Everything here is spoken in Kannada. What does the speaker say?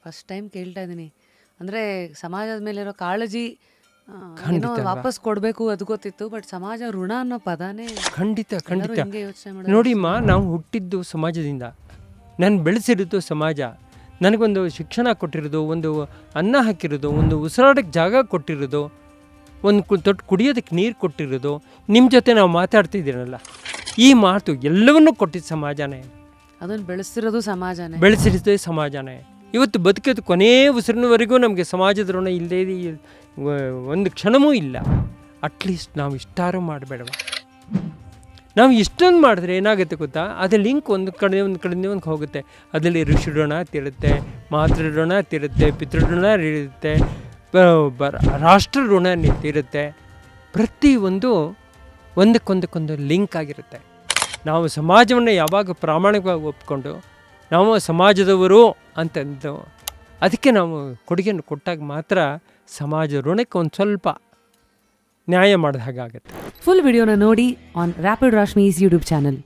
ಫಸ್ಟ್ ಟೈಮ್ ಕೇಳ್ತಾ ಇದ್ದೀನಿ. ಅಂದರೆ ಸಮಾಜದ ಮೇಲಿರೋ ಕಾಳಜಿ ಏನೋ ಖಂಡಿತ ವಾಪಸ್ ಕೊಡಬೇಕು ಅದು ಗೊತ್ತಿತ್ತು, ಬಟ್ ಸಮಾಜ ಋಣ ಅನ್ನೋ ಪದಾನೇ ಖಂಡಿತ ಎಲ್ಲರೂ ಖಂಡಿತ ಹಿಂಗೆ ಯೋಚನೆ ಮಾಡೋದು. ನೋಡಿಮ್ಮ, ನಾವು ಹುಟ್ಟಿದ್ದು ಸಮಾಜದಿಂದ, ನಾನು ಬೆಳೆಸಿರೋದು ಸಮಾಜ, ನನಗೊಂದು ಶಿಕ್ಷಣ ಕೊಟ್ಟಿರೋದು, ಒಂದು ಅನ್ನ ಹಾಕಿರೋದು, ಒಂದು ಉಸಿರಾಡೋಕ್ಕೆ ಜಾಗ ಕೊಟ್ಟಿರೋದು, ಒಂದು ತೊಟ್ಟು ಕುಡಿಯೋದಕ್ಕೆ ನೀರು ಕೊಟ್ಟಿರೋದು, ನಿಮ್ಮ ಜೊತೆ ನಾವು ಮಾತಾಡ್ತಿದ್ದೀರಲ್ಲ, ಈ ಮಾತು ಎಲ್ಲವನ್ನೂ ಕೊಟ್ಟಿದ್ದು ಸಮಾಜನೇ, ಅದನ್ನು ಬೆಳೆಸ್ತಿರೋದು ಸಮಾಜನೇ. ಬೆಳೆಸಿರೋದೇ ಸಮಾಜನೇ. ಇವತ್ತು ಬದುಕೋದು ಕೊನೆಯ ಉಸಿರಿನವರೆಗೂ ನಮಗೆ ಸಮಾಜದ ಋಣ ಇಲ್ಲದೇ ಒಂದು ಕ್ಷಣವೂ ಇಲ್ಲ. ಅಟ್ಲೀಸ್ಟ್ ನಾವು ಇಷ್ಟಾರು ಮಾಡಬೇಡವ. ನಾವು ಇಷ್ಟೊಂದು ಮಾಡಿದ್ರೆ ಏನಾಗುತ್ತೆ ಗೊತ್ತಾ, ಅದು ಲಿಂಕ್ ಒಂದು ಕಡೆಯಿಂದ ಒಂದು ಹೋಗುತ್ತೆ. ಅದರಲ್ಲಿ ಋಷಿ ಋಣ ತೀರುತ್ತೆ, ಮಾತೃ ಋಣ ತೀರುತ್ತೆ, ಪಿತೃಋಣ ಇರುತ್ತೆ, ರಾಷ್ಟ್ರ ಋಣ ತೀರುತ್ತೆ. ಪ್ರತಿಯೊಂದು ಒಂದಕ್ಕೊಂದಕ್ಕೊಂದು ಲಿಂಕ್ ಆಗಿರುತ್ತೆ. ನಾವು ಸಮಾಜವನ್ನು ಯಾವಾಗ ಪ್ರಾಮಾಣಿಕವಾಗಿ ಒಪ್ಕೊಂಡು ನಾವು ಸಮಾಜದವರು ಅಂತಂದು ಅದಕ್ಕೆ ನಾವು ಕೊಡುಗೆಯನ್ನು ಕೊಟ್ಟಾಗ ಮಾತ್ರ ಸಮಾಜ ಋಣಕ್ಕೆ ಒಂದು ಸ್ವಲ್ಪ ನ್ಯಾಯ ಮಾಡಿದ ಹಾಗಾಗುತ್ತೆ. ಫುಲ್ ವಿಡಿಯೋನ ನೋಡಿ ಆನ್ ರ್ಯಾಪಿಡ್ ರಾಶ್ಮೀಸ್ ಯೂಟ್ಯೂಬ್ ಚಾನಲ್.